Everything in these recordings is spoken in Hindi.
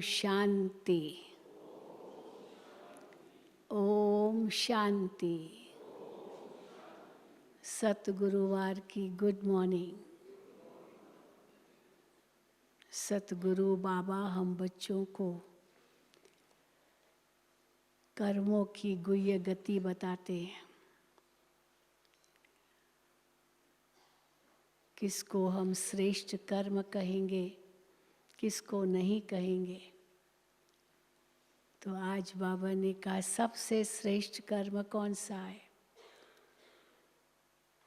शांति। ओम शांति। सतगुरुवार की गुड मॉर्निंग। सतगुरु बाबा हम बच्चों को कर्मों की गुह्य गति बताते हैं। किसको हम श्रेष्ठ कर्म कहेंगे, किसको नहीं कहेंगे। तो आज बाबा ने कहा सबसे श्रेष्ठ कर्म कौन सा है?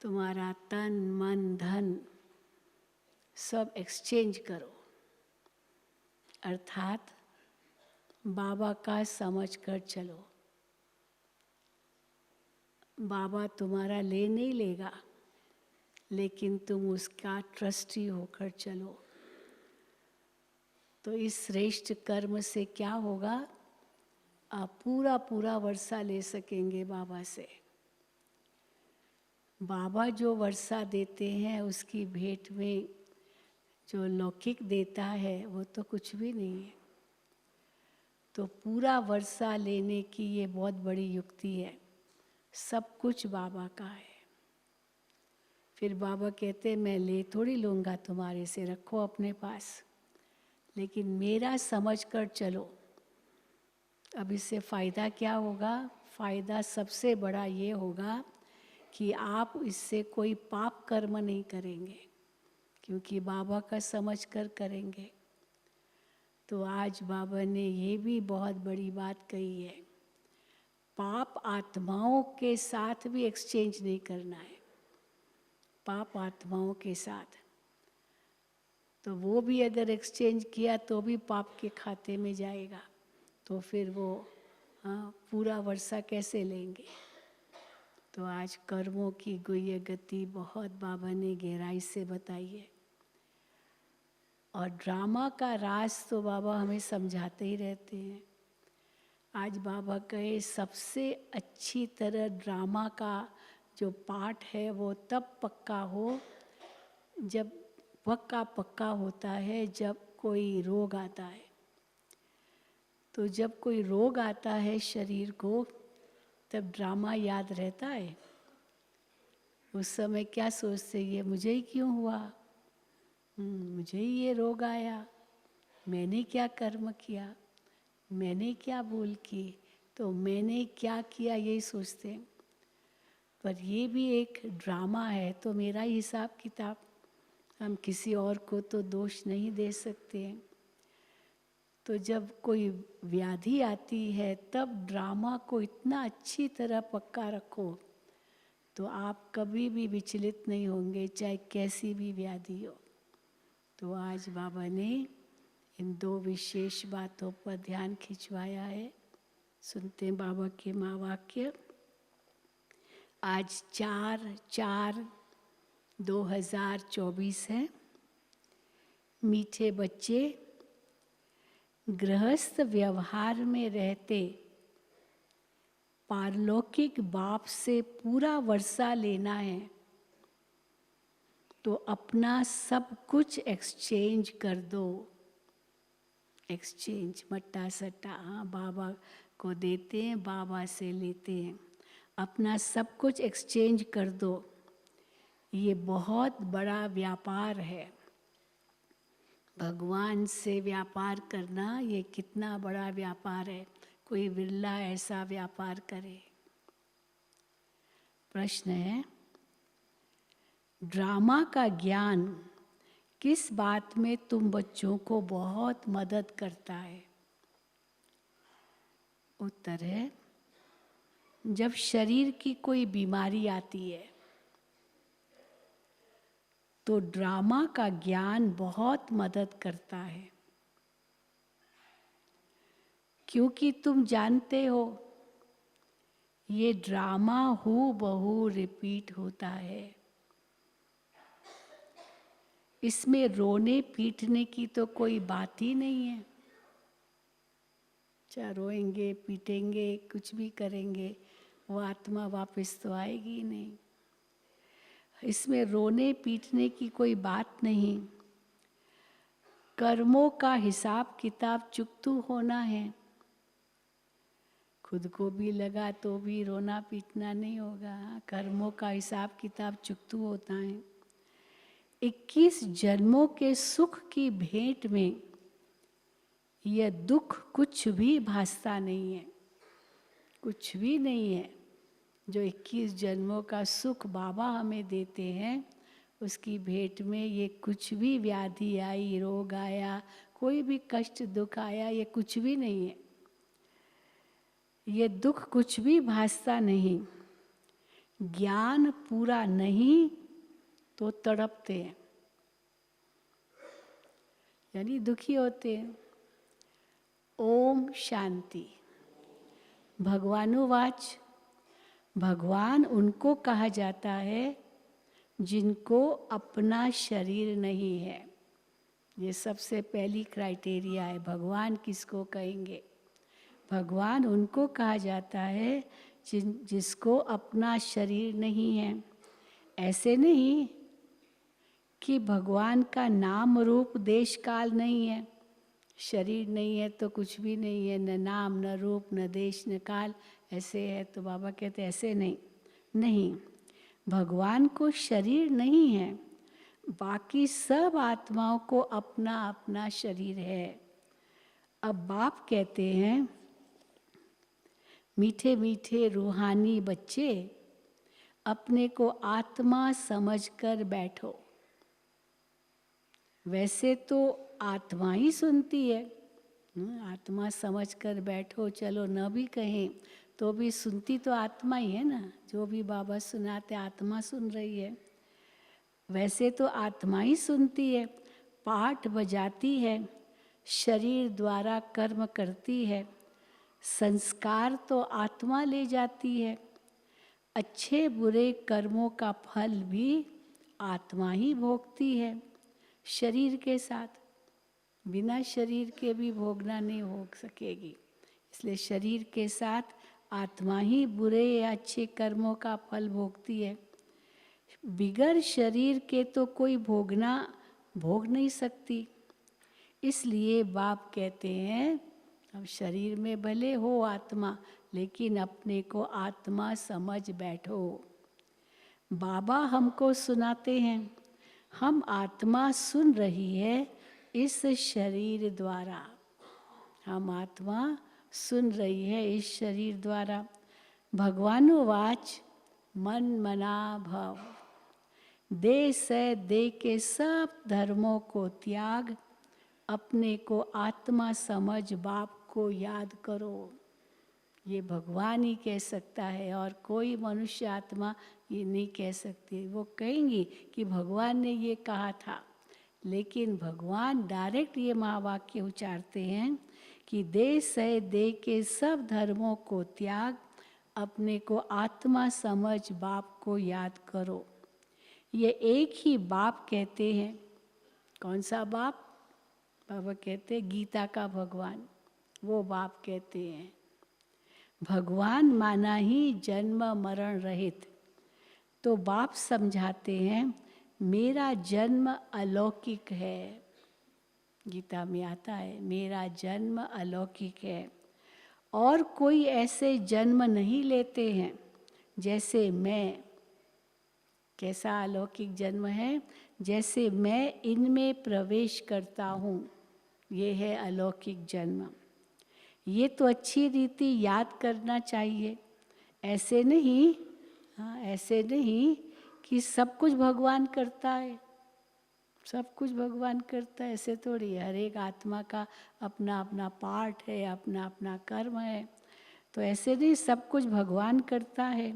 तुम्हारा तन मन धन सब एक्सचेंज करो, अर्थात बाबा का समझ कर चलो। बाबा तुम्हारा ले नहीं लेगा, लेकिन तुम उसका ट्रस्टी होकर चलो। तो इस श्रेष्ठ कर्म से क्या होगा? आप पूरा पूरा वर्षा ले सकेंगे बाबा से। बाबा जो वर्षा देते हैं उसकी भेंट में जो लौकिक देता है वो तो कुछ भी नहीं है। तो पूरा वर्षा लेने की ये बहुत बड़ी युक्ति है। सब कुछ बाबा का है। फिर बाबा कहते मैं ले थोड़ी लूँगा तुम्हारे से, रखो अपने पास, लेकिन मेरा समझ कर चलो। अब इससे फ़ायदा क्या होगा? फ़ायदा सबसे बड़ा ये होगा कि आप इससे कोई पाप कर्म नहीं करेंगे, क्योंकि बाबा का समझ कर करेंगे। तो आज बाबा ने ये भी बहुत बड़ी बात कही है, पाप आत्माओं के साथ भी एक्सचेंज नहीं करना है। पाप आत्माओं के साथ तो वो भी अगर एक्सचेंज किया तो भी पाप के खाते में जाएगा। तो फिर वो पूरा वर्षा कैसे लेंगे? तो आज कर्मों की गुह्य गति बहुत बाबा ने गहराई से बताई है। और ड्रामा का राज तो बाबा हमें समझाते ही रहते हैं। आज बाबा कहे सबसे अच्छी तरह ड्रामा का जो पार्ट है वो तब पक्का हो, जब पक्का होता है जब कोई रोग आता है। तो जब कोई रोग आता है शरीर को, तब ड्रामा याद रहता है। उस समय क्या सोचते, ये मुझे ही क्यों हुआ, मुझे ही ये रोग आया, मैंने क्या कर्म किया, मैंने क्या भूल की, तो मैंने क्या किया यही सोचते हैं। पर ये भी एक ड्रामा है, तो मेरा ही हिसाब किताब, हम किसी और को तो दोष नहीं दे सकते हैं। तो जब कोई व्याधि आती है तब ड्रामा को इतना अच्छी तरह पक्का रखो तो आप कभी भी विचलित नहीं होंगे, चाहे कैसी भी व्याधि हो। तो आज बाबा ने इन दो विशेष बातों पर ध्यान खिंचवाया है। सुनते हैं बाबा के महावाक्य। आज 4/4/2024 है। मीठे बच्चे, गृहस्थ व्यवहार में रहते पारलौकिक बाप से पूरा वर्षा लेना है तो अपना सब कुछ एक्सचेंज कर दो। एक्सचेंज, मट्टा सट्टा, बाबा को देते हैं, बाबा से लेते हैं। अपना सब कुछ एक्सचेंज कर दो। ये बहुत बड़ा व्यापार है। भगवान से व्यापार करना ये कितना बड़ा व्यापार है। कोई बिरला ऐसा व्यापार करे। प्रश्न है, ड्रामा का ज्ञान किस बात में तुम बच्चों को बहुत मदद करता है? उत्तर है, जब शरीर की कोई बीमारी आती है तो ड्रामा का ज्ञान बहुत मदद करता है। क्योंकि तुम जानते हो ये ड्रामा हूबहू रिपीट होता है। इसमें रोने पीटने की तो कोई बात ही नहीं है। चाहे रोएंगे पीटेंगे कुछ भी करेंगे, वो आत्मा वापस तो आएगी ही नहीं। इसमें रोने पीटने की कोई बात नहीं। कर्मों का हिसाब किताब चुकतू होना है। खुद को भी लगा तो भी रोना पीटना नहीं होगा। कर्मों का हिसाब किताब चुकतू होता है। 21 जन्मों के सुख की भेंट में यह दुख कुछ भी भासता नहीं है, कुछ भी नहीं है। जो 21 जन्मों का सुख बाबा हमें देते हैं, उसकी भेंट में ये कुछ भी व्याधि आई, रोग आया, कोई भी कष्ट दुख आया, ये कुछ भी नहीं है। ये दुख कुछ भी भासता नहीं। ज्ञान पूरा नहीं तो तड़पते हैं, यानी दुखी होते हैं। ओम शांति। भगवानुवाच, भगवान उनको कहा जाता है जिनको अपना शरीर नहीं है। ये सबसे पहली क्राइटेरिया है। भगवान किसको कहेंगे? भगवान उनको कहा जाता है जिसको अपना शरीर नहीं है। ऐसे नहीं कि भगवान का नाम रूप देश काल नहीं है। शरीर नहीं है तो कुछ भी नहीं है, न नाम न रूप न देश न काल। ऐसे है तो बाबा कहते ऐसे नहीं। नहीं, भगवान को शरीर नहीं है, बाकी सब आत्माओं को अपना अपना शरीर है। अब बाप कहते हैं, मीठे मीठे रूहानी बच्चे, अपने को आत्मा समझकर बैठो। वैसे तो आत्मा ही सुनती है, आत्मा समझकर बैठो, चलो न भी कहें तो भी सुनती तो आत्मा ही है ना। जो भी बाबा सुनाते आत्मा सुन रही है। वैसे तो आत्मा ही सुनती है, पाठ बजाती है, शरीर द्वारा कर्म करती है, संस्कार तो आत्मा ले जाती है। अच्छे बुरे कर्मों का फल भी आत्मा ही भोगती है शरीर के साथ। बिना शरीर के भी भोगना नहीं हो सकेगी। इसलिए शरीर के साथ आत्मा ही बुरे या अच्छे कर्मों का फल भोगती है। बिगर शरीर के तो कोई भोग नहीं सकती। इसलिए बाप कहते हैं, अब शरीर में भले हो आत्मा, लेकिन अपने को आत्मा समझ बैठो। बाबा हमको सुनाते हैं, हम आत्मा सुन रही है इस शरीर द्वारा। हम आत्मा सुन रही है इस शरीर द्वारा। भगवानुवाच, मन मना भव। दे से दे के सब धर्मों को त्याग, अपने को आत्मा समझ बाप को याद करो। ये भगवान ही कह सकता है और कोई मनुष्य आत्मा ये नहीं कह सकती। वो कहेंगी कि भगवान ने ये कहा था, लेकिन भगवान डायरेक्ट ये महावाक्य उच्चारते हैं कि दे से दे के सब धर्मों को त्याग, अपने को आत्मा समझ बाप को याद करो। ये एक ही बाप कहते हैं। कौन सा बाप? बाबा कहते हैं गीता का भगवान, वो बाप कहते हैं। भगवान माना ही जन्म मरण रहित। तो बाप समझाते हैं, मेरा जन्म अलौकिक है। गीता में आता है, मेरा जन्म अलौकिक है और कोई ऐसे जन्म नहीं लेते हैं जैसे मैं। कैसा अलौकिक जन्म है? जैसे मैं इनमें प्रवेश करता हूँ, ये है अलौकिक जन्म। ये तो अच्छी रीति याद करना चाहिए। ऐसे नहीं, ऐसे नहीं कि सब कुछ भगवान करता है, सब कुछ भगवान करता है, ऐसे थोड़ी। हर एक आत्मा का अपना अपना पार्ट है, अपना अपना कर्म है। तो ऐसे नहीं सब कुछ भगवान करता है।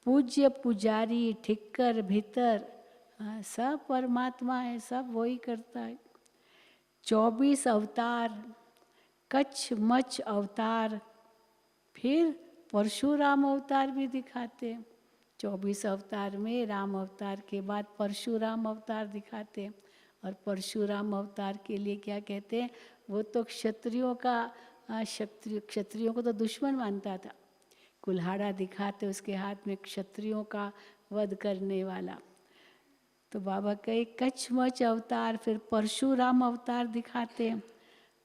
पूज्य पुजारी ठिक्कर भीतर, सब परमात्मा है, सब वही करता है। 24 अवतार, कच्छ मच्छ अवतार, फिर परशुराम अवतार भी दिखाते हैं। 24 अवतार में राम अवतार के बाद परशुराम अवतार दिखाते हैं। और परशुराम अवतार के लिए क्या कहते हैं? वो तो क्षत्रियों को तो दुश्मन मानता था। कुल्हाड़ा दिखाते उसके हाथ में, क्षत्रियों का वध करने वाला। तो बाबा कहे कच्छमच अवतार, फिर परशुराम अवतार दिखाते हैं।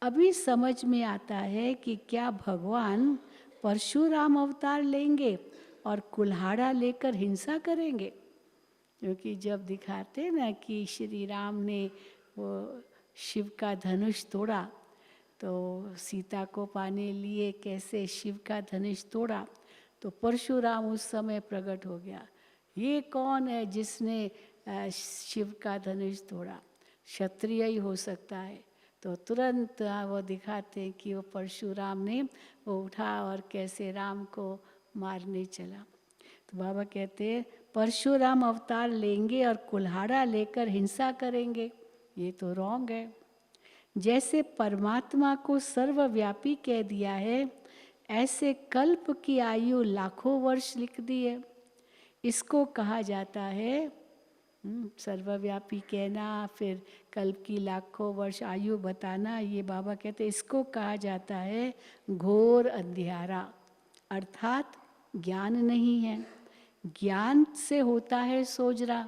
अभी समझ में आता है कि क्या भगवान परशुराम अवतार लेंगे और कुल्हाड़ा लेकर हिंसा करेंगे। क्योंकि जब दिखाते ना कि श्री राम ने वो शिव का धनुष तोड़ा, तो सीता को पाने लिए कैसे शिव का धनुष तोड़ा, तो परशुराम उस समय प्रकट हो गया। ये कौन है जिसने शिव का धनुष तोड़ा? क्षत्रिय ही हो सकता है। तो तुरंत वो दिखाते हैं कि वो परशुराम ने वो उठा और कैसे राम को मारने चला। तो बाबा कहते हैं परशुराम अवतार लेंगे और कुल्हाड़ा लेकर हिंसा करेंगे, ये तो रॉन्ग है। जैसे परमात्मा को सर्वव्यापी कह दिया है, ऐसे कल्प की आयु लाखों वर्ष लिख दी है। इसको कहा जाता है सर्वव्यापी कहना, फिर कल्प की लाखों वर्ष आयु बताना, ये बाबा कहते हैं इसको कहा जाता है घोर अंधियारा, अर्थात ज्ञान नहीं है। ज्ञान से होता है सोजरा,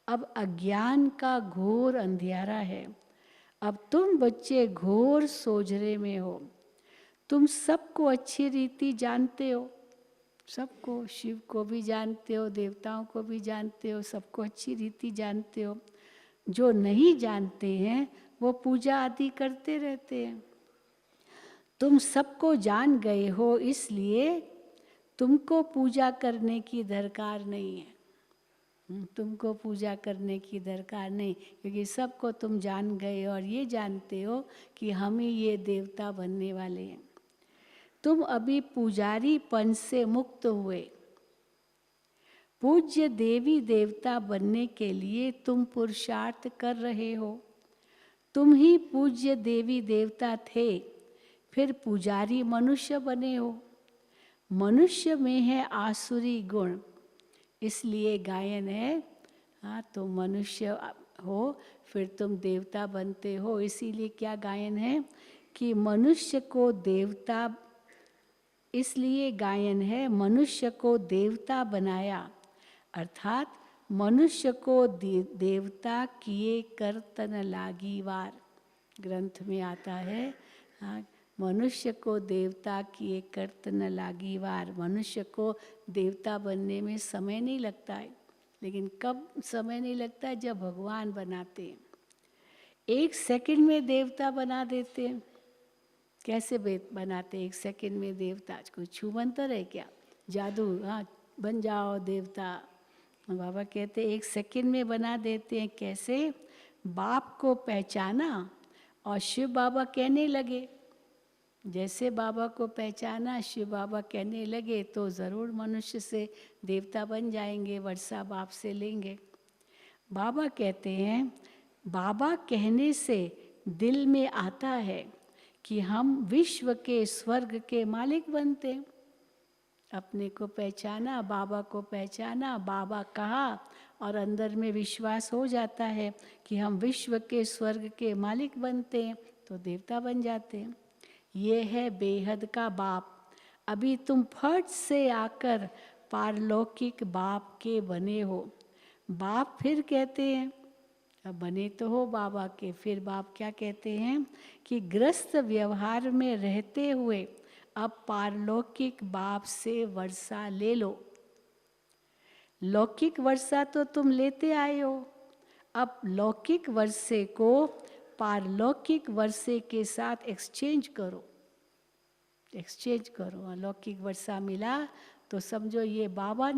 अब अज्ञान का घोर अंधियारा है। अब तुम बच्चे घोर सोजरे में हो। तुम सबको अच्छी रीति जानते हो, सबको, शिव को भी जानते हो, देवताओं को भी जानते हो, सबको अच्छी रीति जानते हो। जो नहीं जानते हैं वो पूजा आदि करते रहते हैं। तुम सबको जान गए हो, इसलिए तुमको पूजा करने की दरकार नहीं है। तुमको पूजा करने की दरकार नहीं, क्योंकि सबको तुम जान गए और ये जानते हो कि हम ही ये देवता बनने वाले हैं। तुम अभी पुजारी पन से मुक्त हुए। पूज्य देवी देवता बनने के लिए तुम पुरुषार्थ कर रहे हो। तुम ही पूज्य देवी देवता थे, फिर पुजारी मनुष्य बने हो। मनुष्य में है आसुरी गुण, इसलिए गायन है। हाँ, तो मनुष्य हो फिर तुम देवता बनते हो, इसीलिए क्या गायन है कि मनुष्य को देवता, इसलिए गायन है मनुष्य को देवता बनाया, अर्थात मनुष्य को देवता किए करतन लागी वार। ग्रंथ में आता है, हाँ, मनुष्य को देवता किए करतन लागी वार। मनुष्य को देवता बनने में समय नहीं लगता है, लेकिन कब समय नहीं लगता है? जब भगवान बनाते हैं। 1 सेकंड में देवता बना देते हैं। कैसे बनाते? 1 सेकंड में देवता? कोई छू मंतर है क्या? जादू? हाँ, बन जाओ देवता। बाबा कहते 1 सेकंड में बना देते हैं। कैसे? बाप को पहचाना और शिव बाबा कहने लगे। जैसे बाबा को पहचाना, शिव बाबा कहने लगे, तो ज़रूर मनुष्य से देवता बन जाएंगे, वर्षा बाप से लेंगे। बाबा कहते हैं बाबा कहने से दिल में आता है कि हम विश्व के स्वर्ग के मालिक बनते। अपने को पहचाना, बाबा को पहचाना, बाबा कहा और अंदर में विश्वास हो जाता है कि हम विश्व के स्वर्ग के मालिक बनते हैं, तो देवता बन जाते हैं। ये है बेहद का बाप। अभी तुम फट से आकर पारलौकिक बाप के बने हो। बाप फिर कहते हैं, अब बने तो हो बाबा के, फिर बाप क्या कहते हैं कि ग्रस्त व्यवहार में रहते हुए अब पारलौकिक बाप से वर्षा ले लो। लौकिक वर्षा तो तुम लेते आए हो, अब लौकिक वर्षे को पारलौकिक वर्षे के साथ एक्सचेंज करो। एक्सचेंज करो। अलौकिक वर्षा मिला तो समझो ये बाबा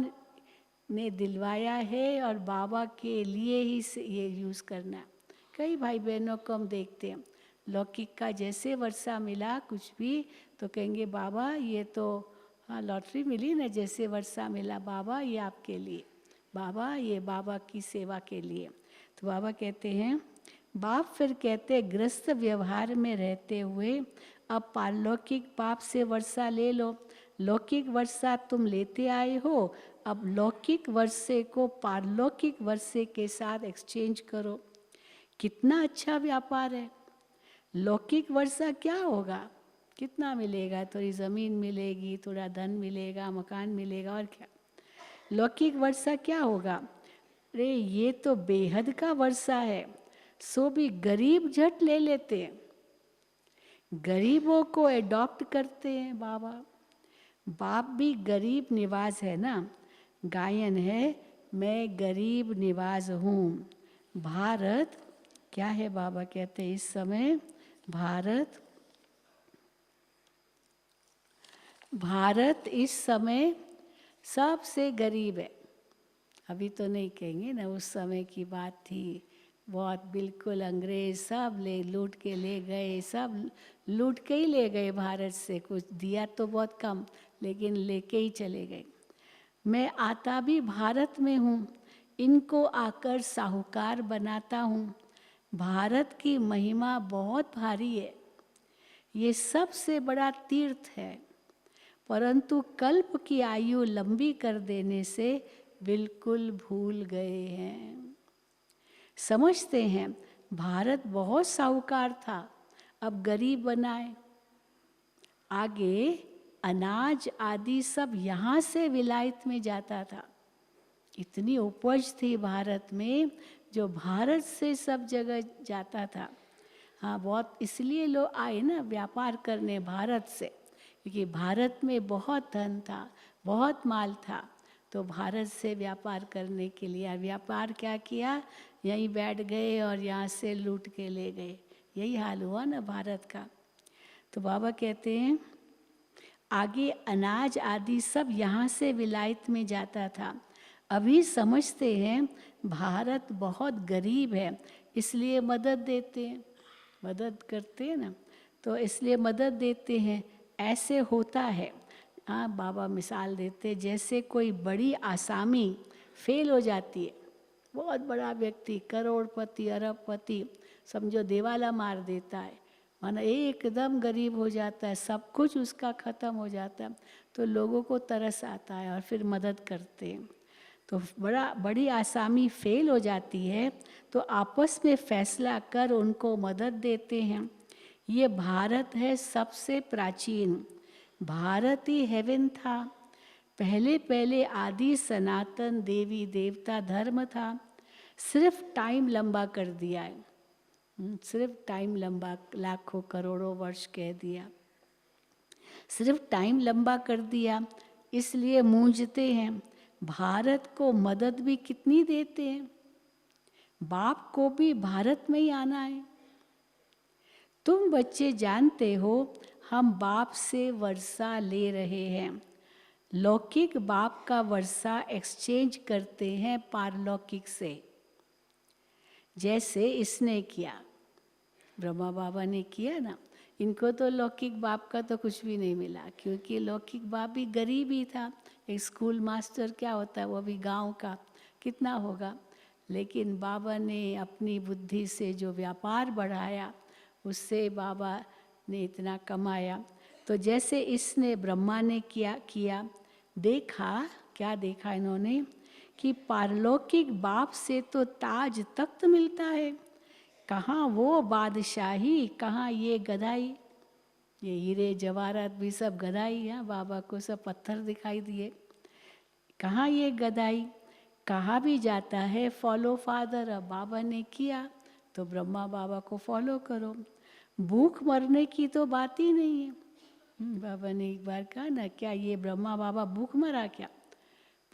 ने दिलवाया है और बाबा के लिए ही ये यूज़ करना है। कई भाई बहनों को हम देखते हैं, लौकिक का जैसे वर्षा मिला कुछ भी तो कहेंगे बाबा ये तो, हाँ, लॉटरी मिली ना, जैसे वर्षा मिला बाबा ये आपके लिए, बाबा ये बाबा की सेवा के लिए। तो बाबा कहते हैं, बाप फिर कहते ग्रस्त व्यवहार में रहते हुए अब पारलौकिक बाप से वर्षा ले लो। लौकिक वर्षा तुम लेते आए हो, अब लौकिक वर्षे को पारलौकिक वर्षे के साथ एक्सचेंज करो। कितना अच्छा व्यापार है। लौकिक वर्षा क्या होगा? कितना मिलेगा? थोड़ी ज़मीन मिलेगी, थोड़ा धन मिलेगा, मकान मिलेगा, और क्या। लौकिक वर्षा क्या होगा? अरे ये तो बेहद का वर्षा है, सो भी गरीब झट ले लेते हैं, गरीबों को एडॉप्ट करते हैं बाबा। बाप भी गरीब निवास है ना, गायन है मैं गरीब निवास हूँ। भारत क्या है बाबा कहते हैं इस समय, भारत इस समय सबसे गरीब है। अभी तो नहीं कहेंगे ना, उस समय की बात थी, बहुत बिल्कुल अंग्रेज सब लूट के ले गए, सब लूट के ही ले गए भारत से, कुछ दिया तो बहुत कम लेकिन लेके ही चले गए। मैं आता भी भारत में हूँ, इनको आकर साहूकार बनाता हूँ। भारत की महिमा बहुत भारी है, ये सबसे बड़ा तीर्थ है, परंतु कल्प की आयु लंबी कर देने से बिल्कुल भूल गए हैं। समझते हैं भारत बहुत साहूकार था, अब गरीब बनाए। आगे अनाज आदि सब यहाँ से विलायत में जाता था, इतनी उपज थी भारत में जो भारत से सब जगह जाता था। हाँ, बहुत इसलिए लोग आए ना व्यापार करने भारत से, क्योंकि भारत में बहुत धन था, बहुत माल था, तो भारत से व्यापार करने के लिए। व्यापार क्या किया, यहीं बैठ गए और यहाँ से लूट के ले गए, यही हाल हुआ ना भारत का। तो बाबा कहते हैं आगे अनाज आदि सब यहाँ से विलायत में जाता था। अभी समझते हैं भारत बहुत गरीब है, इसलिए मदद देते हैं, मदद करते हैं ना, तो इसलिए मदद देते हैं। ऐसे होता है। हाँ, बाबा मिसाल देते, जैसे कोई बड़ी आसामी फेल हो जाती है, बहुत बड़ा व्यक्ति करोड़पति अरबपति समझो देवाला मार देता है, माना एकदम गरीब हो जाता है, सब कुछ उसका ख़त्म हो जाता है, तो लोगों को तरस आता है और फिर मदद करते हैं। तो बड़ी आसामी फेल हो जाती है तो आपस में फैसला कर उनको मदद देते हैं। ये भारत है सबसे प्राचीन, भारत ही हेवन था। पहले पहले आदि सनातन देवी देवता धर्म था, सिर्फ टाइम लंबा कर दिया है, सिर्फ टाइम लंबा, लाखों करोड़ों वर्ष कह दिया, सिर्फ टाइम लंबा कर दिया, इसलिए मूंझते हैं। भारत को मदद भी कितनी देते हैं, बाप को भी भारत में ही आना है। तुम बच्चे जानते हो हम बाप से वर्षा ले रहे हैं, लौकिक बाप का वर्षा एक्सचेंज करते हैं पारलौकिक से, जैसे इसने किया, ब्रह्मा बाबा ने किया ना। इनको तो लौकिक बाप का तो कुछ भी नहीं मिला, क्योंकि लौकिक बाप भी गरीब ही था। एक स्कूल मास्टर क्या होता है, वो भी गांव का, कितना होगा, लेकिन बाबा ने अपनी बुद्धि से जो व्यापार बढ़ाया, उससे बाबा ने इतना कमाया। तो जैसे इसने ब्रह्मा ने किया देखा, क्या देखा इन्होंने कि पारलौकिक बाप से तो ताज तख्त मिलता है, कहाँ वो बादशाही, कहाँ ये गदाई, ये हीरे जवाहरात भी सब गदाई है, बाबा को सब पत्थर दिखाई दिए, कहाँ ये गदाई। कहा भी जाता है फॉलो फादर, अब बाबा ने किया तो ब्रह्मा बाबा को फॉलो करो। भूख मरने की तो बात ही नहीं है। बाबा ने एक बार कहा ना, क्या ये ब्रह्मा बाबा भूख मरा क्या,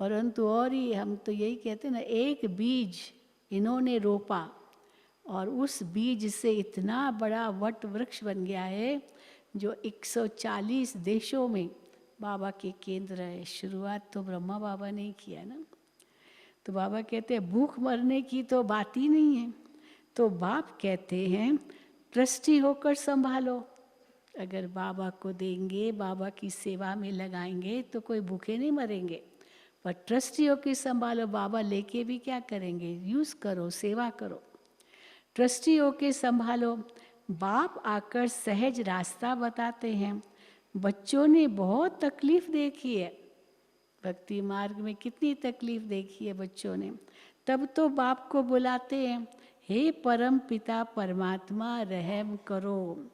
परंतु और ही हम तो यही कहते हैं ना, एक बीज इन्होंने रोपा और उस बीज से इतना बड़ा वट वृक्ष बन गया है जो 140 देशों में बाबा के केंद्र है। शुरुआत तो ब्रह्मा बाबा ने ही किया ना। तो बाबा कहते हैं भूख मरने की तो बात ही नहीं है। तो बाप कहते हैं ट्रस्टी होकर संभालो, अगर बाबा को देंगे, बाबा की सेवा में लगाएंगे तो कोई भूखे नहीं मरेंगे, पर ट्रस्टी होकर संभालो, बाबा लेके भी क्या करेंगे, यूज़ करो, सेवा करो, ट्रस्टी होकर संभालो। बाप आकर सहज रास्ता बताते हैं। बच्चों ने बहुत तकलीफ देखी है, भक्ति मार्ग में कितनी तकलीफ देखी है बच्चों ने, तब तो बाप को बुलाते हैं, हे परम पिता परमात्मा रहम करो।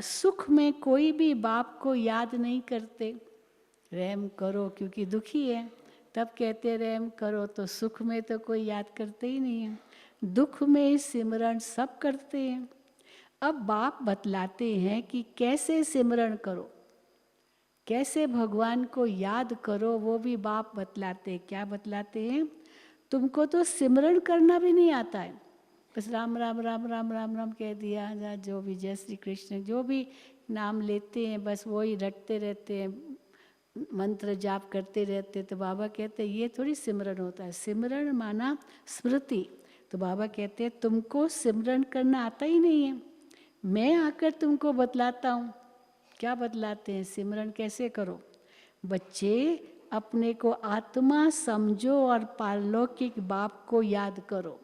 सुख में कोई भी बाप को याद नहीं करते, रहम करो, क्योंकि दुखी है, तब कहते रहे हम करो, तो सुख में तो कोई याद करते ही नहीं है, दुख में सिमरण सब करते हैं। अब बाप बतलाते हैं कि कैसे सिमरण करो, कैसे भगवान को याद करो, वो भी बाप बतलाते हैं। क्या बतलाते हैं? तुमको तो सिमरण करना भी नहीं आता है, बस राम राम राम राम राम राम कह दिया, या जो भी जय श्री कृष्ण जो भी नाम लेते हैं बस वही रटते रहते हैं, मंत्र जाप करते रहते। तो बाबा कहते हैं ये थोड़ी सिमरन होता है, सिमरन माना स्मृति। तो बाबा कहते हैं तुमको सिमरन करना आता ही नहीं है, मैं आकर तुमको बतलाता हूँ। क्या बतलाते हैं? सिमरन कैसे करो। बच्चे अपने को आत्मा समझो और पारलौकिक बाप को याद करो।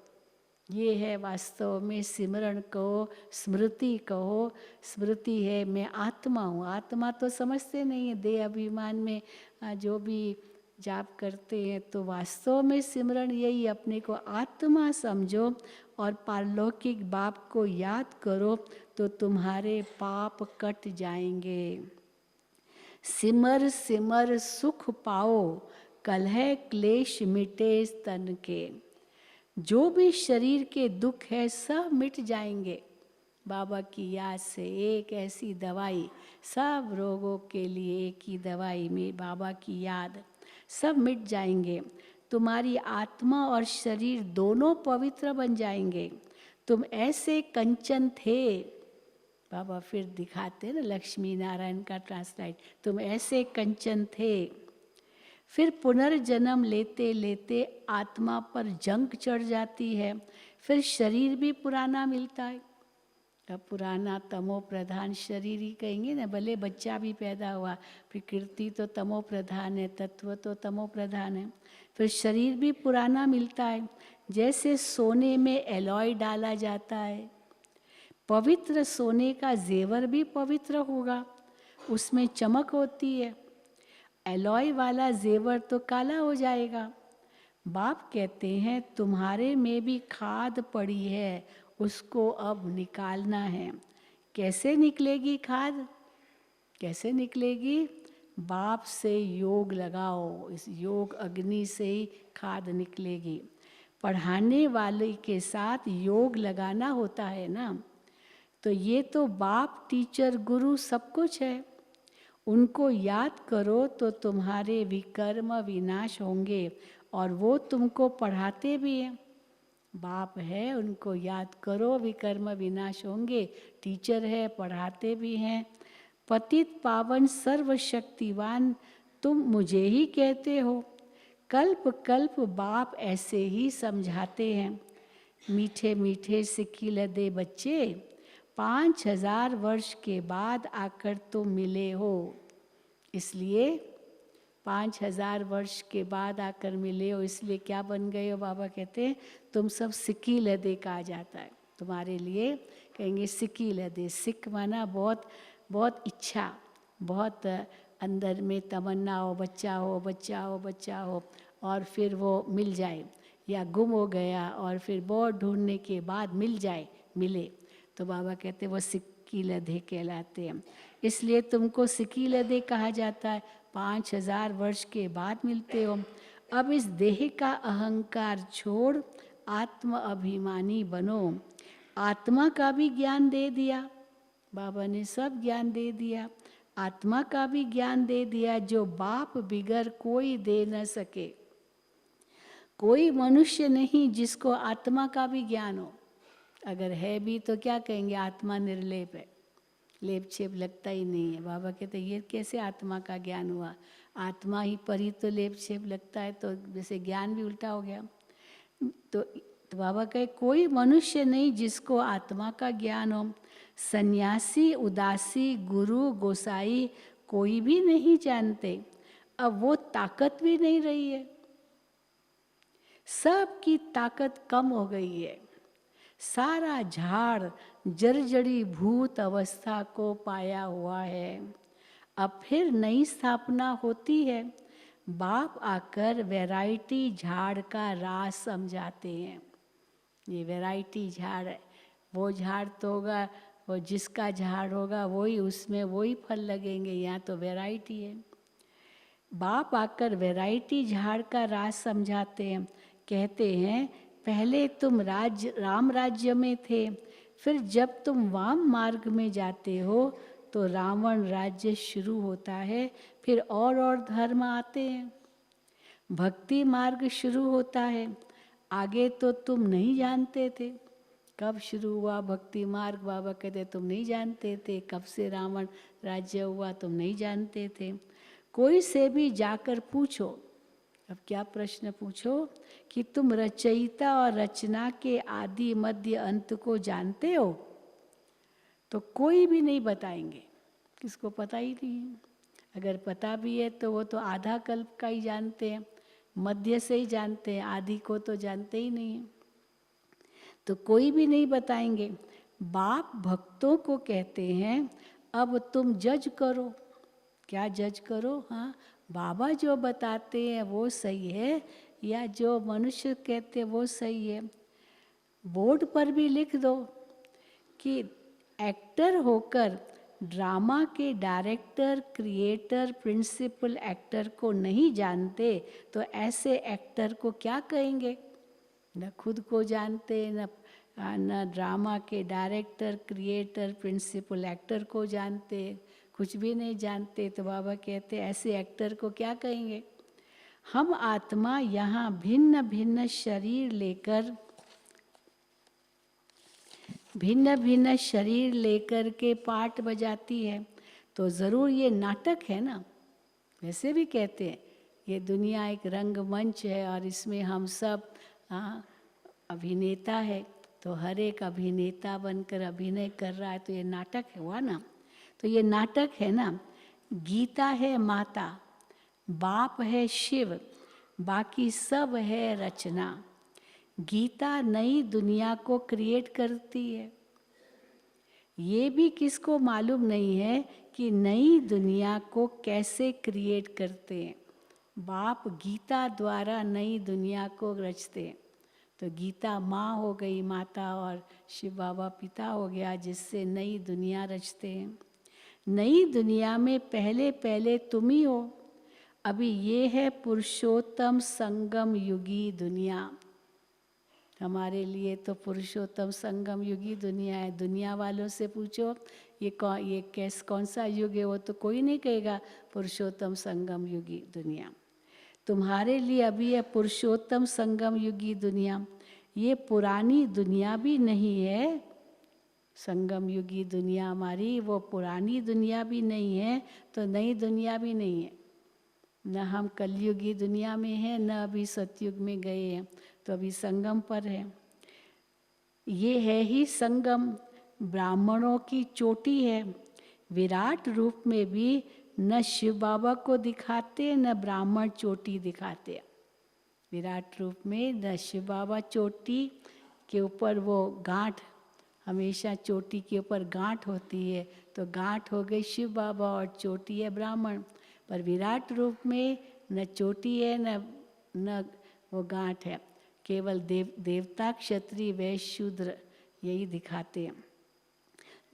ये है वास्तव में सिमरन कहो, स्मृति कहो। स्मृति है मैं आत्मा हूँ। आत्मा तो समझते नहीं है, देह अभिमान में जो भी जाप करते हैं। तो वास्तव में सिमरन यही, अपने को आत्मा समझो और पारलौकिक बाप को याद करो, तो तुम्हारे पाप कट जाएंगे। सिमर सिमर सुख पाओ, कलह क्लेश मिटे तन के। जो भी शरीर के दुख है सब मिट जाएंगे बाबा की याद से। एक ऐसी दवाई, सब रोगों के लिए एक ही दवाई में बाबा की याद, सब मिट जाएंगे। तुम्हारी आत्मा और शरीर दोनों पवित्र बन जाएंगे। तुम ऐसे कंचन थे, बाबा फिर दिखाते ना लक्ष्मी नारायण का ट्रांसलाइट, तुम ऐसे कंचन थे। फिर पुनर्जन्म लेते लेते आत्मा पर जंग चढ़ जाती है, फिर शरीर भी पुराना मिलता है। अब पुराना तमो प्रधान शरीर ही कहेंगे ना, भले बच्चा भी पैदा हुआ, प्रकृति तो तमो प्रधान है, तत्व तो तमो प्रधान है। फिर शरीर भी पुराना मिलता है, जैसे सोने में एलॉय डाला जाता है। पवित्र सोने का जेवर भी पवित्र होगा, उसमें चमक होती है। एलॉय वाला जेवर तो काला हो जाएगा। बाप कहते हैं तुम्हारे में भी खाद पड़ी है, उसको अब निकालना है। कैसे निकलेगी खाद? कैसे निकलेगी? बाप से योग लगाओ, इस योग अग्नि से ही खाद निकलेगी। पढ़ाने वाले के साथ योग लगाना होता है ना। तो ये तो बाप, टीचर, गुरु सब कुछ है, उनको याद करो तो तुम्हारे विकर्म विनाश होंगे। और वो तुमको पढ़ाते भी हैं, बाप है, उनको याद करो, विकर्म विनाश होंगे। टीचर है, पढ़ाते भी हैं। पतित पावन सर्वशक्तिवान तुम मुझे ही कहते हो, कल्प कल्प बाप ऐसे ही समझाते हैं। मीठे मीठे सिक्की दे बच्चे, 5000 वर्ष के बाद आकर तुम मिले हो, इसलिए 5000 वर्ष के बाद आकर मिले हो, इसलिए क्या बन गए हो? बाबा कहते हैं तुम सब सिक्की लदे कहा जाता है तुम्हारे लिए। कहेंगे सिक्की लदे, सिक माना बहुत बहुत इच्छा, बहुत अंदर में तमन्ना हो, बच्चा हो बच्चा हो बच्चा हो, और फिर वो मिल जाए, या गुम हो गया और फिर बहुत ढूंढने के बाद मिल जाए, मिले। तो बाबा कहते हैं वो सिक्की लदे कहलाते हैं, इसलिए तुमको सिक्की लदे कहा जाता है। 5000 वर्ष के बाद मिलते हो। अब इस देह का अहंकार छोड़ आत्म अभिमानी बनो। आत्मा का भी ज्ञान दे दिया बाबा ने, सब ज्ञान दे दिया। आत्मा का भी ज्ञान दे दिया जो बाप बिगर कोई दे न सके। कोई मनुष्य नहीं जिसको आत्मा का भी ज्ञान हो। अगर है भी तो क्या कहेंगे? आत्मा निर्लेप है, लेप छेप लगता ही नहीं है। बाबा कहते ये कैसे आत्मा का ज्ञान हुआ? आत्मा ही पर ही तो लेप छेप लगता है, तो जैसे ज्ञान भी उल्टा हो गया। तो बाबा कहे कोई मनुष्य नहीं जिसको आत्मा का ज्ञान हो। सन्यासी, उदासी, गुरु, गोसाई कोई भी नहीं जानते। अब वो ताकत भी नहीं रही है, सबकी ताकत कम हो गई है। सारा झाड़ जर्जरी भूत अवस्था को पाया हुआ है। अब फिर नई स्थापना होती है। बाप आकर वैरायटी झाड़ का राज समझाते हैं। ये वैरायटी झाड़ है, वो झाड़ तो होगा, वो जिसका झाड़ होगा वही, उसमें वही फल लगेंगे। यहाँ तो वैरायटी है। बाप आकर वैरायटी झाड़ का राज समझाते हैं, कहते हैं पहले तुम राम राज्य में थे, फिर जब तुम वाम मार्ग में जाते हो तो रावण राज्य शुरू होता है, फिर और धर्म आते हैं। भक्ति मार्ग शुरू होता है, आगे तो तुम नहीं जानते थे कब शुरू हुआ भक्ति मार्ग। बाबा कहते तुम नहीं जानते थे कब से रावण राज्य हुआ, तुम नहीं जानते थे। कोई से भी जाकर पूछो, अब क्या प्रश्न पूछो कि तुम रचयिता और रचना के आदि मध्य अंत को जानते हो, तो कोई भी नहीं बताएंगे, किसको पता ही नहीं है। अगर पता भी है तो वो तो आधा कल्प का ही जानते हैं, मध्य से ही जानते हैं, आदि को तो जानते ही नहीं है, तो कोई भी नहीं बताएंगे। बाप भक्तों को कहते हैं अब तुम जज करो। क्या जज करो? हाँ, बाबा जो बताते हैं वो सही है या जो मनुष्य कहते हैं वो सही है। बोर्ड पर भी लिख दो कि एक्टर होकर ड्रामा के डायरेक्टर, क्रिएटर, प्रिंसिपल एक्टर को नहीं जानते तो ऐसे एक्टर को क्या कहेंगे? न खुद को जानते, न ड्रामा के डायरेक्टर, क्रिएटर, प्रिंसिपल एक्टर को जानते, कुछ भी नहीं जानते, तो बाबा कहते ऐसे एक्टर को क्या कहेंगे? हम आत्मा यहाँ भिन्न भिन्न शरीर लेकर के पार्ट बजाती है, तो ज़रूर ये नाटक है ना। वैसे भी कहते हैं ये दुनिया एक रंगमंच है और इसमें हम सब अभिनेता है, तो हर एक अभिनेता बनकर अभिनय कर रहा है, तो ये नाटक है हुआ ना। तो ये नाटक है ना। गीता है माता, बाप है शिव, बाकी सब है रचना। गीता नई दुनिया को क्रिएट करती है। ये भी किसको मालूम नहीं है कि नई दुनिया को कैसे क्रिएट करते हैं। बाप गीता द्वारा नई दुनिया को रचते हैं। तो गीता माँ हो गई माता और शिव बाबा पिता हो गया, जिससे नई दुनिया रचते हैं। नई दुनिया में पहले पहले तुम ही हो। अभी ये है पुरुषोत्तम संगम युगी दुनिया। हमारे लिए तो पुरुषोत्तम संगम युगी दुनिया है। दुनिया वालों से पूछो ये कौन सा युग है, वो तो कोई नहीं कहेगा पुरुषोत्तम संगम युगी दुनिया। तुम्हारे लिए अभी है पुरुषोत्तम संगम युगी दुनिया। ये पुरानी दुनिया भी नहीं है। संगम युगी दुनिया हमारी वो पुरानी दुनिया भी नहीं है, तो नई दुनिया भी नहीं है। न हम कलयुगी दुनिया में हैं, न अभी सतयुग में गए हैं, तो अभी संगम पर है। ये है ही संगम, ब्राह्मणों की चोटी है। विराट रूप में भी न शिव बाबा को दिखाते, न ब्राह्मण चोटी दिखाते। विराट रूप में न शिव बाबा चोटी के ऊपर वो गांठ, हमेशा चोटी के ऊपर गांठ होती है, तो गांठ हो गई शिव बाबा और चोटी है ब्राह्मण। पर विराट रूप में न चोटी है न वो गांठ है, केवल देवता, क्षत्रिय, वैश्य, शूद्र यही दिखाते हैं।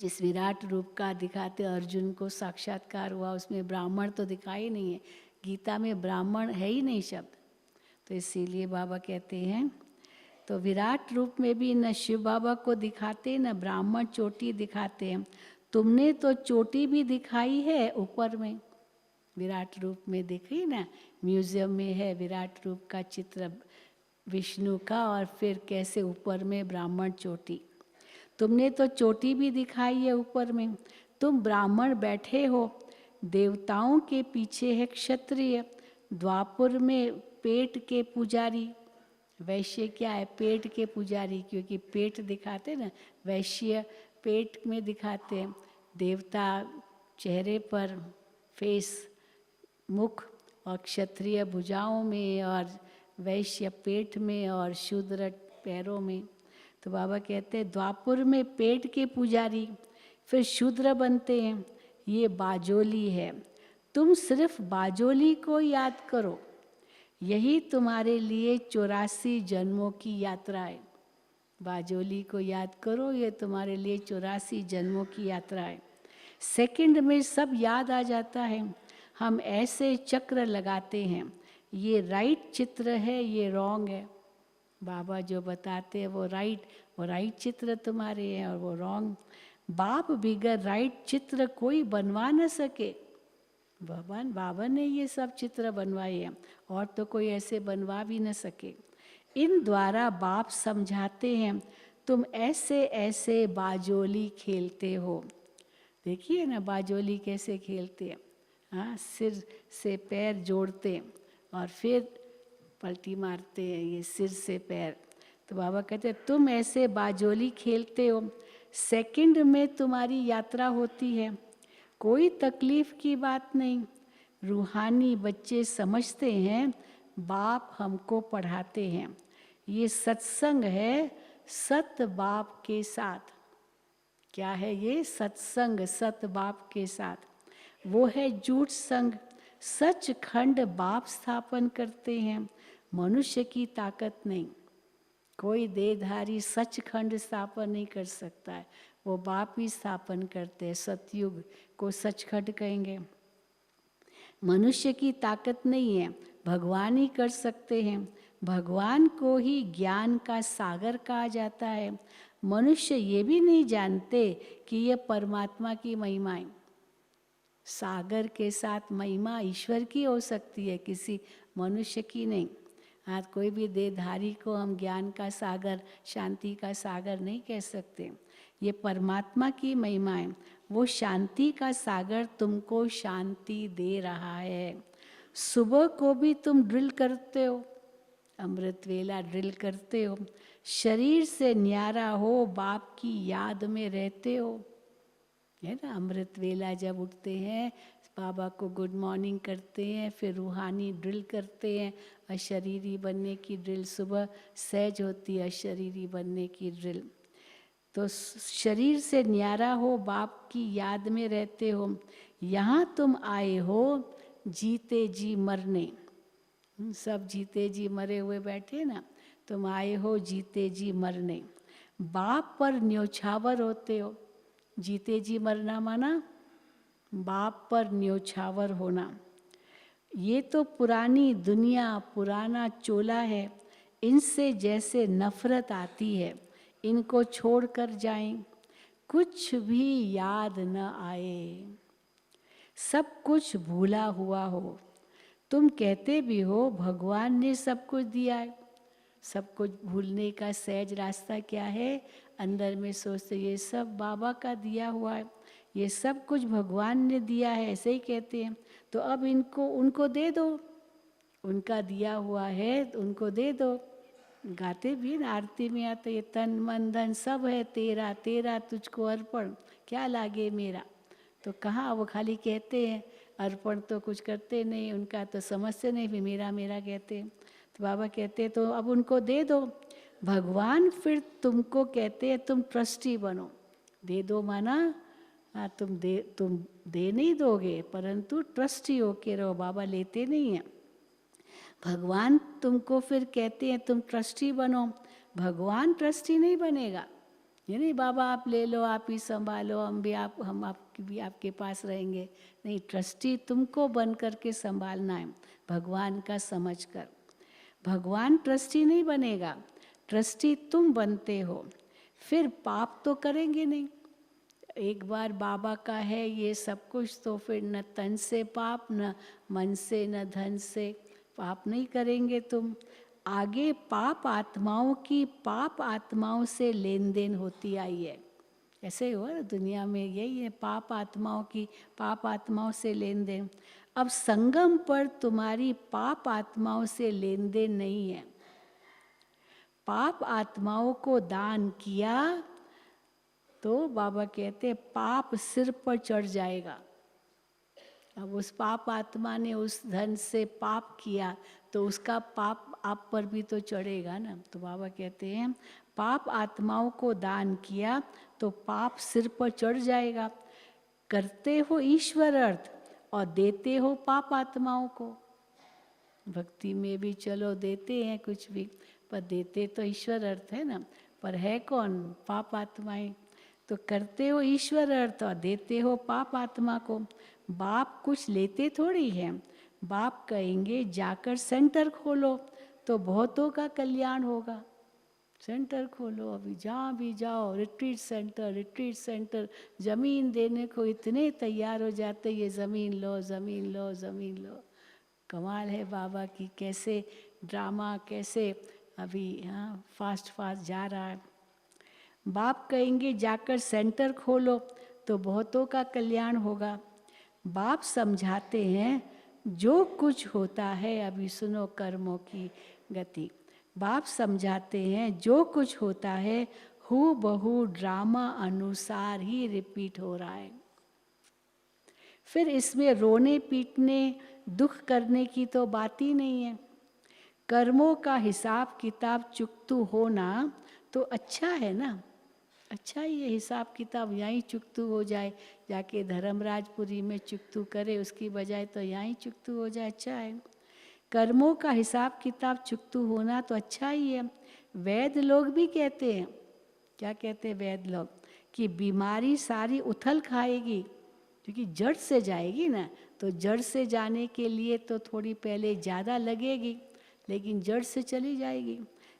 जिस विराट रूप का दिखाते अर्जुन को साक्षात्कार हुआ, उसमें ब्राह्मण तो दिखाई नहीं है। गीता में ब्राह्मण है ही नहीं शब्द, तो इसीलिए बाबा कहते हैं तो विराट रूप में भी न शिव बाबा को दिखाते, न ब्राह्मण चोटी दिखाते हैं। तुमने तो चोटी भी दिखाई है ऊपर में, विराट रूप में दिखी ना, म्यूजियम में है विराट रूप का चित्र विष्णु का, और फिर कैसे ऊपर में ब्राह्मण चोटी। तुमने तो चोटी भी दिखाई है ऊपर में। तुम ब्राह्मण बैठे हो, देवताओं के पीछे है क्षत्रिय, द्वापुर में पेट के पुजारी। वैश्य क्या है? पेट के पुजारी, क्योंकि पेट दिखाते ना, वैश्य पेट में दिखाते हैं, देवता चेहरे पर फेस मुख, और क्षत्रिय भुजाओं में, और वैश्य पेट में, और शूद्र पैरों में। तो बाबा कहते हैं द्वापुर में पेट के पुजारी, फिर शूद्र बनते हैं। ये बाजोली है, तुम सिर्फ बाजोली को याद करो, यही तुम्हारे लिए 84 जन्मों की यात्रा है। बाजोली को याद करो, ये तुम्हारे लिए 84 जन्मों की यात्रा है। सेकंड में सब याद आ जाता है। हम ऐसे चक्र लगाते हैं, ये राइट चित्र है, ये रॉन्ग है। बाबा जो बताते हैं वो राइट चित्र तुम्हारे हैं और वो रॉन्ग। बाप बिगर राइट चित्र कोई बनवा न सके। बाबा ने ये सब चित्र बनवाए हैं और तो कोई ऐसे बनवा भी न सके। इन द्वारा बाप समझाते हैं, तुम ऐसे ऐसे बाजोली खेलते हो। देखिए ना बाजोली कैसे खेलते हैं। हाँ, सिर से पैर जोड़ते और फिर पलटी मारते हैं, ये सिर से पैर। तो बाबा कहते हैं तुम ऐसे बाजोली खेलते हो, सेकंड में तुम्हारी यात्रा होती है, कोई तकलीफ की बात नहीं। रूहानी बच्चे समझते हैं बाप हमको पढ़ाते हैं। ये सत्संग है सत बाप के साथ। क्या है ये सत्संग? सत बाप के साथ। वो है झूठ संग। सचखंड बाप स्थापन करते हैं, मनुष्य की ताकत नहीं। कोई देहधारी सचखंड स्थापन नहीं कर सकता है, वो बाप ही स्थापन करते हैं। सतयुग को सचखंड कहेंगे। मनुष्य की ताकत नहीं है, भगवान ही कर सकते हैं। भगवान को ही ज्ञान का सागर कहा जाता है। मनुष्य ये भी नहीं जानते कि ये परमात्मा की महिमा है। सागर के साथ महिमा ईश्वर की हो सकती है, किसी मनुष्य की नहीं। हाँ, कोई भी देहधारी को हम ज्ञान का सागर, शांति का सागर नहीं कह सकते। ये परमात्मा की महिमा है। वो शांति का सागर तुमको शांति दे रहा है। सुबह को भी तुम ड्रिल करते हो, अमृत वेला ड्रिल करते हो। शरीर से न्यारा हो, बाप की याद में रहते हो, है ना। अमृत वेला जब उठते हैं, बाबा को गुड मॉर्निंग करते हैं, फिर रूहानी ड्रिल करते हैं, अशरीरी बनने की ड्रिल। सुबह सहज होती है अशरीरी बनने की ड्रिल। तो शरीर से न्यारा हो, बाप की याद में रहते हो। यहाँ तुम आए हो जीते जी मरने। सब जीते जी मरे हुए बैठे ना, तुम आए हो जीते जी मरने। बाप पर न्योछावर होते हो। जीते जी मरना माना बाप पर न्योछावर होना। ये तो पुरानी दुनिया, पुराना चोला है। इनसे जैसे नफरत आती है, इनको छोड़कर जाएं, कुछ भी याद न आए, सब कुछ भूला हुआ हो। तुम कहते भी हो भगवान ने सब कुछ दिया है। सब कुछ भूलने का सहज रास्ता क्या है? अंदर में सोचते ये सब बाबा का दिया हुआ है, ये सब कुछ भगवान ने दिया है, ऐसे ही कहते हैं। तो अब इनको उनको दे दो, उनका दिया हुआ है तो उनको दे दो। गाते भी ना, आरती में आते ये तन मन धन सब है तेरा, तेरा तुझको अर्पण, क्या लागे मेरा। तो कहाँ, वो खाली कहते हैं, अर्पण तो कुछ करते नहीं, उनका तो समझते नहीं, फिर मेरा मेरा कहते हैं। तो बाबा कहते हैं तो अब उनको दे दो। भगवान फिर तुमको कहते हैं तुम ट्रस्टी बनो। दे दो माना हाँ, तुम दे नहीं दोगे, परंतु ट्रस्टी होके रहो। बाबा लेते नहीं हैं। भगवान तुमको फिर कहते हैं तुम ट्रस्टी बनो। भगवान ट्रस्टी नहीं बनेगा। ये नहीं बाबा आप ले लो, आप ही संभालो, हम आपके पास रहेंगे। नहीं, ट्रस्टी तुमको बन करके संभालना है, भगवान का समझकर। भगवान ट्रस्टी नहीं बनेगा, ट्रस्टी तुम बनते हो। फिर पाप तो करेंगे नहीं। एक बार बाबा का है ये सब कुछ, तो फिर न तन से पाप, न मन से, न धन से पाप नहीं करेंगे तुम। आगे पाप आत्माओं से लेन देन होती आई है। ऐसे ही हुआ ना दुनिया में, यही है, पाप आत्माओं से लेन देन। अब संगम पर तुम्हारी पाप आत्माओं से लेन देन नहीं है। पाप आत्माओं को दान किया तो बाबा कहते हैं पाप सिर पर चढ़ जाएगा। अब उस पाप आत्मा ने उस धन से पाप किया तो उसका पाप आप पर भी तो चढ़ेगा ना। तो बाबा कहते हैं पाप आत्माओं को दान किया तो पाप सिर पर चढ़ जाएगा। करते हो ईश्वर अर्थ और देते हो पाप आत्माओं को। भक्ति में भी चलो देते हैं कुछ भी, पर देते तो ईश्वर अर्थ है ना, पर है कौन? पाप आत्माएं। तो करते हो ईश्वर अर्थ और देते हो पाप आत्मा को। बाप कुछ लेते थोड़ी हैं। बाप कहेंगे जाकर सेंटर खोलो तो बहुतों का कल्याण होगा। सेंटर खोलो, अभी जहाँ भी जाओ, रिट्रीट सेंटर, ज़मीन देने को इतने तैयार हो जाते, ये ज़मीन लो, ज़मीन लो, ज़मीन लो। कमाल है बाबा की, कैसे ड्रामा, कैसे अभी फास्ट जा रहा है। बाप कहेंगे जाकर सेंटर खोलो तो बहुतों का कल्याण होगा। बाप समझाते हैं जो कुछ होता है, अभी सुनो कर्मों की गति। बाप समझाते हैं जो कुछ होता है हू बहू ड्रामा अनुसार ही रिपीट हो रहा है। फिर इसमें रोने पीटने दुख करने की तो बात ही नहीं है। कर्मों का हिसाब किताब चुकतू होना तो अच्छा है ना, अच्छा ही ये हिसाब किताब यहीं चुकतू हो जाए, जाके धर्मराजपुरी में चुकतू करे उसकी बजाय तो यहीं चुकतू हो जाए, अच्छा है। कर्मों का हिसाब किताब चुकतू होना तो अच्छा ही है। वैद्य लोग भी कहते हैं, क्या कहते हैं वैद्य लोग, कि बीमारी सारी उथल खाएगी, क्योंकि जड़ से जाएगी ना, तो जड़ से जाने के लिए तो थोड़ी पहले ज़्यादा लगेगी, लेकिन जड़ से चली जाएगी।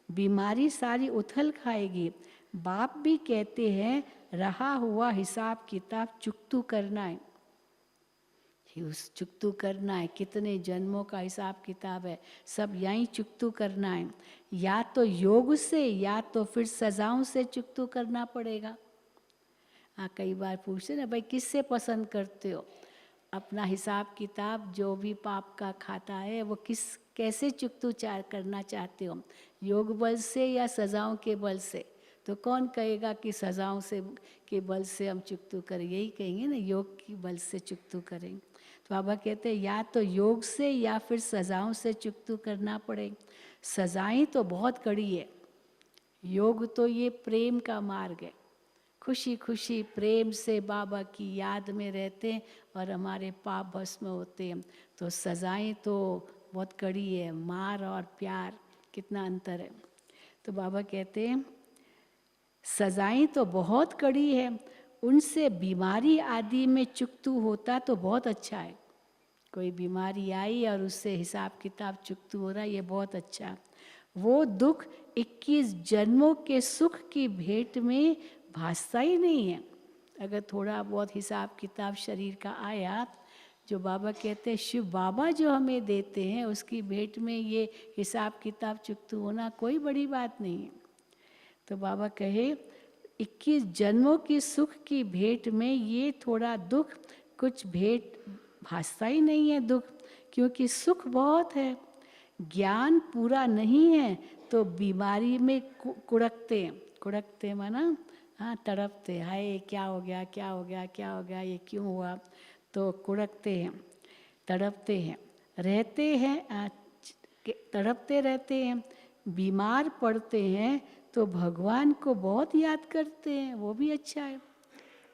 बीमारी सारी उथल खाएगी। बाप भी कहते हैं रहा हुआ हिसाब किताब चुकतू करना है, उस चुकतू करना है। कितने जन्मों का हिसाब किताब है, सब यहीं चुकतू करना है। या तो योग से या तो फिर सजाओं से चुकतू करना पड़ेगा। कई बार पूछते ना, भाई किससे पसंद करते हो? अपना हिसाब किताब जो भी पाप का खाता है वो कैसे चुकतू करना चाहते हो, योग बल से या सजाओं के बल से? तो कौन कहेगा कि सजाओं से के बल से हम चुकतू करें, यही कहेंगे ना योग की बल से चुकतू करेंगे। तो बाबा कहते हैं या तो योग से या फिर सजाओं से चुकतू करना पड़े। सजाएं तो बहुत कड़ी है, योग तो ये प्रेम का मार्ग है। खुशी खुशी प्रेम से बाबा की याद में रहते हैं और हमारे पाप भस्म होते हैं। तो सजाएं तो बहुत कड़ी है, मार और प्यार कितना अंतर है। तो बाबा कहते हैं सजाएं तो बहुत कड़ी है, उनसे बीमारी आदि में चुकतू होता तो बहुत अच्छा है। कोई बीमारी आई और उससे हिसाब किताब चुकतू हो रहा है, ये बहुत अच्छा। वो दुख 21 जन्मों के सुख की भेंट में भासता ही नहीं है। अगर थोड़ा बहुत हिसाब किताब शरीर का आया, जो बाबा कहते हैं शिव बाबा जो हमें देते हैं उसकी भेंट में ये हिसाब किताब चुकतू होना कोई बड़ी बात नहीं है। तो बाबा कहे 21 जन्मों की सुख की भेंट में ये थोड़ा दुख कुछ भेंट भासता ही नहीं है दुख, क्योंकि सुख बहुत है। ज्ञान पूरा नहीं है तो बीमारी में कुड़कते माना तड़पते, हाय क्या हो गया क्या हो गया क्या हो गया, ये क्यों हुआ, तो कुड़कते हैं, तड़पते हैं, रहते हैं, तड़पते रहते हैं। बीमार पड़ते हैं तो भगवान को बहुत याद करते हैं, वो भी अच्छा है।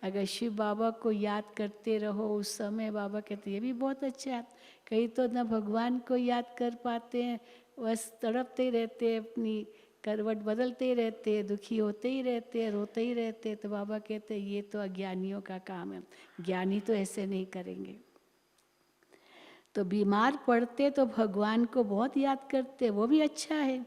अगर शिव बाबा को याद करते रहो उस समय, बाबा कहते ये भी बहुत अच्छा है। कहीं तो न भगवान को याद कर पाते हैं, बस तड़पते ही रहते हैं, अपनी करवट बदलते ही रहते हैं, दुखी होते ही रहते हैं, रोते ही रहते हैं। तो बाबा कहते हैं ये तो अज्ञानियों का काम है, ज्ञानी तो ऐसे नहीं करेंगे। तो बीमार पड़ते तो भगवान को बहुत याद करते, वो भी अच्छा है।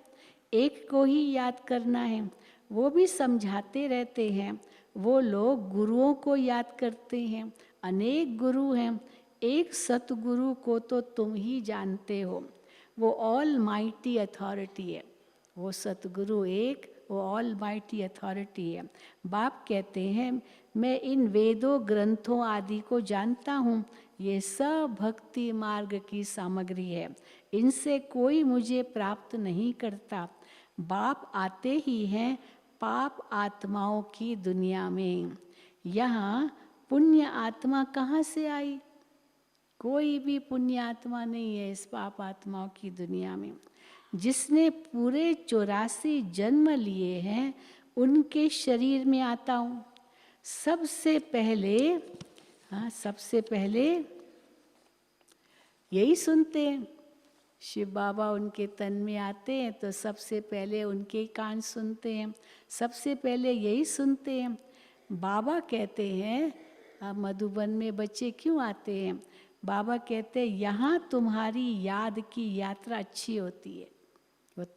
एक को ही याद करना है, वो भी समझाते रहते हैं। वो लोग गुरुओं को याद करते हैं, अनेक गुरु हैं, एक सतगुरु को तो तुम ही जानते हो, वो ऑल माइटी अथॉरिटी है। वो सतगुरु एक, वो ऑल माइटी अथॉरिटी है। बाप कहते हैं मैं इन वेदों ग्रंथों आदि को जानता हूँ, ये सब भक्ति मार्ग की सामग्री है, इनसे कोई मुझे प्राप्त नहीं करता। बाप आते ही हैं पाप आत्माओं की दुनिया में। यहाँ पुण्य आत्मा कहाँ से आई? कोई भी पुण्य आत्मा नहीं है इस पाप आत्माओं की दुनिया में। जिसने पूरे 84 जन्म लिए हैं उनके शरीर में आता हूँ। सबसे पहले यही सुनते हैं। शिव बाबा उनके तन में आते हैं तो सबसे पहले उनके कान सुनते हैं, सबसे पहले यही सुनते हैं। बाबा कहते हैं, अब मधुबन में बच्चे क्यों आते हैं? बाबा कहते हैं यहाँ तुम्हारी याद की यात्रा अच्छी होती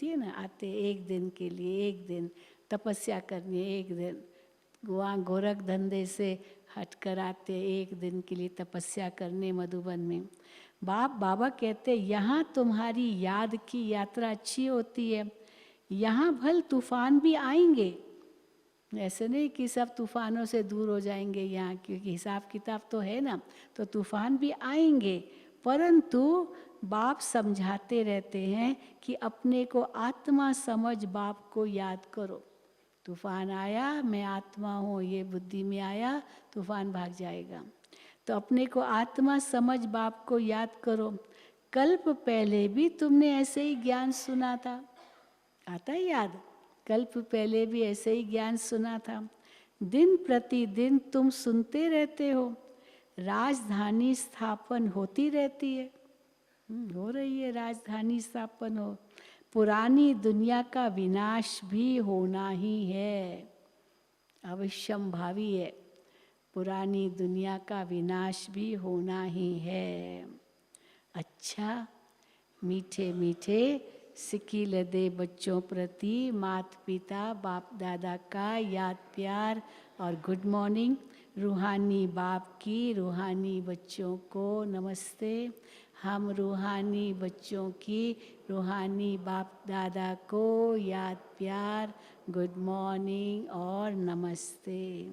है ना। आते एक दिन के लिए, एक दिन तपस्या करनी है, एक दिन वहाँ गोरख धंधे से हट कर आते एक दिन के लिए तपस्या करने मधुबन में। बाबा कहते यहाँ तुम्हारी याद की यात्रा अच्छी होती है, यहाँ भल तूफान भी आएंगे, ऐसे नहीं कि सब तूफानों से दूर हो जाएंगे यहाँ, क्योंकि हिसाब किताब तो है ना, तो तूफान भी आएंगे, परंतु बाप समझाते रहते हैं कि अपने को आत्मा समझ बाप को याद करो। तूफान आया, मैं आत्मा हूँ, ये बुद्धि में आया, तूफान भाग जाएगा। तो अपने को आत्मा समझ बाप को याद करो। कल्प पहले भी तुमने ऐसे ही ज्ञान सुना था, आता है याद? कल्प पहले भी ऐसे ही ज्ञान सुना था। दिन प्रतिदिन तुम सुनते रहते हो, राजधानी स्थापन होती रहती है, हो रही है राजधानी स्थापन हो। पुरानी दुनिया का विनाश भी होना ही है, अवश्यंभावी है। पुरानी दुनिया का विनाश भी होना ही है। अच्छा, मीठे मीठे सिकील दे बच्चों प्रति माता पिता बाप दादा का याद प्यार और गुड मॉर्निंग। रूहानी बाप की रूहानी बच्चों को नमस्ते। हम रूहानी बच्चों की रूहानी बाप दादा को याद प्यार, गुड मॉर्निंग और नमस्ते।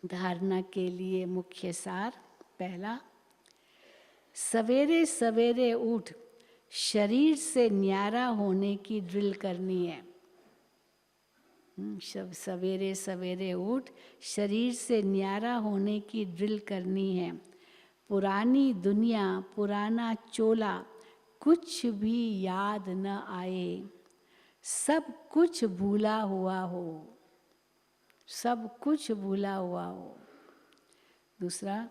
धारणा के लिए मुख्य सार, पहला, सवेरे सवेरे उठ शरीर से न्यारा होने की ड्रिल करनी है। सवेरे सवेरे उठ शरीर से न्यारा होने की ड्रिल करनी है। पुरानी दुनिया, पुराना चोला कुछ भी याद न आए, सब कुछ भूला हुआ हो, सब कुछ भूला हुआ हो। दूसरा,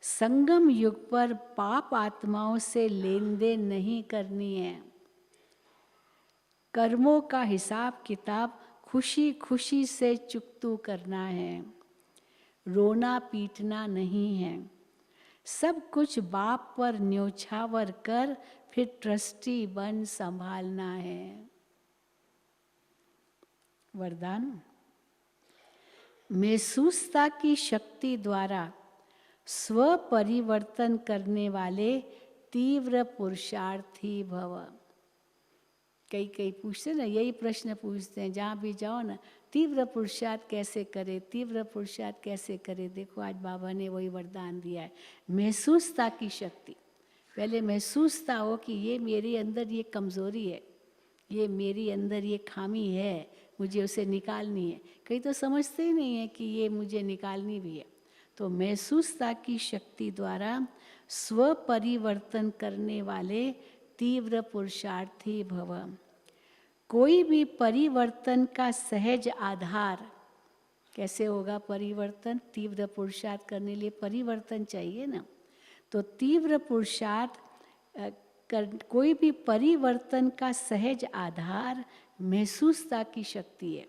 संगम युग पर पाप आत्माओं से लेन देन नहीं करनी है। कर्मों का हिसाब किताब खुशी खुशी से चुकतू करना है, रोना पीटना नहीं है। सब कुछ बाप पर न्योछावर कर फिर ट्रस्टी बन संभालना है। वरदान, महसूसता की शक्ति द्वारा स्व परिवर्तन करने वाले तीव्र पुरुषार्थी भव। कई पूछते ना, यही प्रश्न पूछते हैं जहाँ भी जाओ ना, तीव्र पुरुषार्थ कैसे करे, तीव्र पुरुषार्थ कैसे करे। देखो आज बाबा ने वही वरदान दिया है, महसूसता की शक्ति। पहले महसूसता हो कि ये मेरे अंदर ये कमज़ोरी है, ये मेरी अंदर ये खामी है, मुझे उसे निकालनी है। कई तो समझते ही नहीं है कि ये मुझे निकालनी भी है। तो महसूसता की शक्ति द्वारा स्व परिवर्तन करने वाले तीव्र पुरुषार्थी भव। कोई भी परिवर्तन का सहज आधार कैसे होगा? परिवर्तन, तीव्र पुरुषार्थ करने लिए परिवर्तन चाहिए ना। तो तीव्र पुरुषार्थ कोई भी परिवर्तन का सहज आधार महसूसता की शक्ति है,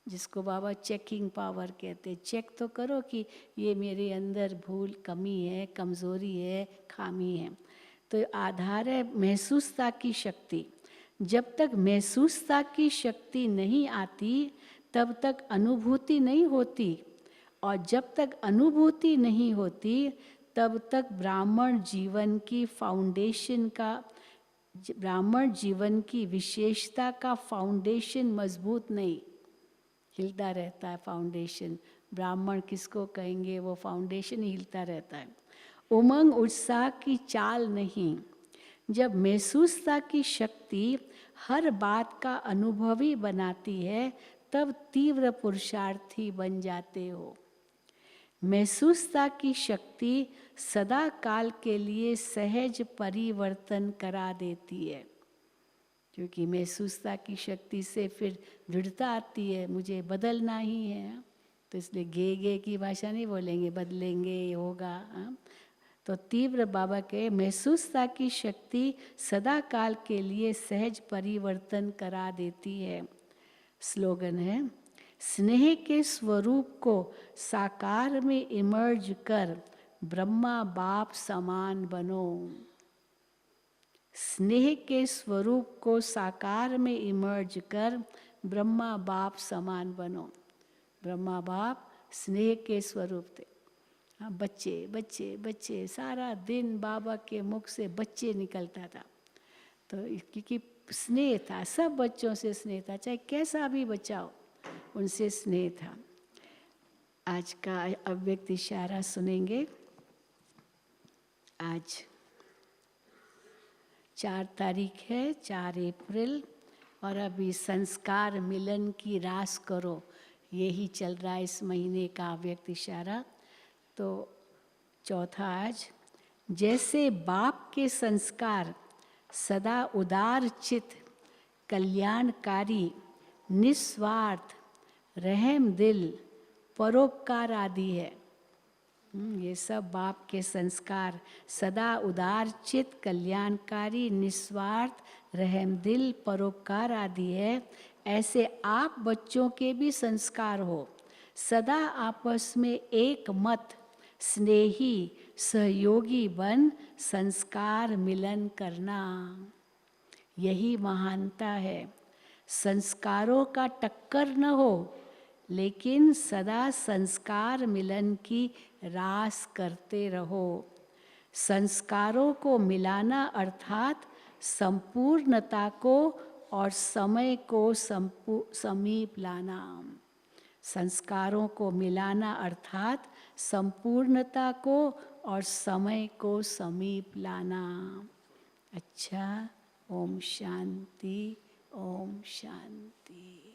जिसको बाबा चेकिंग पावर कहते हैं। चेक तो करो कि ये मेरे अंदर भूल, कमी है, कमज़ोरी है, खामी है। तो आधार है महसूसता की शक्ति। जब तक महसूसता की शक्ति नहीं आती तब तक अनुभूति नहीं होती, और जब तक अनुभूति नहीं होती तब तक ब्राह्मण जीवन की फाउंडेशन का, ब्राह्मण जीवन की विशेषता का फाउंडेशन मजबूत नहीं, हिलता रहता है फाउंडेशन। ब्राह्मण किसको कहेंगे? वो फाउंडेशन हिलता रहता है। उमंग उत्साह की चाल नहीं। जब महसूसता की शक्ति हर बात का अनुभवी बनाती है तब तीव्र पुरुषार्थी बन जाते हो। महसूसता की शक्ति सदा काल के लिए सहज परिवर्तन करा देती है, क्योंकि महसूसता की शक्ति से फिर दृढ़ता आती है, मुझे बदलना ही है। तो इसलिए गे की भाषा नहीं बोलेंगे, बदलेंगे, ये होगा। तो तीव्र बाबा के महसूसता की शक्ति सदा काल के लिए सहज परिवर्तन करा देती है। स्लोगन है, स्नेह के स्वरूप को साकार में इमर्ज कर ब्रह्मा बाप समान बनो। स्नेह के स्वरूप को साकार में इमर्ज कर ब्रह्मा बाप समान बनो। ब्रह्मा बाप स्नेह के स्वरूप थे। हाँ, बच्चे बच्चे बच्चे, सारा दिन बाबा के मुख से बच्चे निकलता था। तो क्योंकि स्नेह था, सब बच्चों से स्नेह था, चाहे कैसा भी बच्चा हो उनसे स्नेह था। आज का अव्यक्त इशारा सुनेंगे। आज 4 तारीख है, 4 अप्रैल, और अभी संस्कार मिलन की रास करो, यही चल रहा है इस महीने का अव्यक्त इशारा। तो चौथा आज, जैसे बाप के संस्कार सदा उदार चित, कल्याणकारी, निस्वार्थ, रहम दिल, परोपकार आदि है। ये सब बाप के संस्कार सदा उदार चित, कल्याणकारी, निस्वार्थ, रहम दिल, परोपकार आदि है। ऐसे आप बच्चों के भी संस्कार हो। सदा आपस में एक मत, स्नेही, सहयोगी बन संस्कार मिलन करना, यही महानता है। संस्कारों का टक्कर न हो, लेकिन सदा संस्कार मिलन की रास करते रहो। संस्कारों को मिलाना अर्थात संपूर्णता को और समय को समीप लाना। संस्कारों को मिलाना अर्थात संपूर्णता को और समय को समीप लाना। अच्छा, ओम शांति, ओम शांति।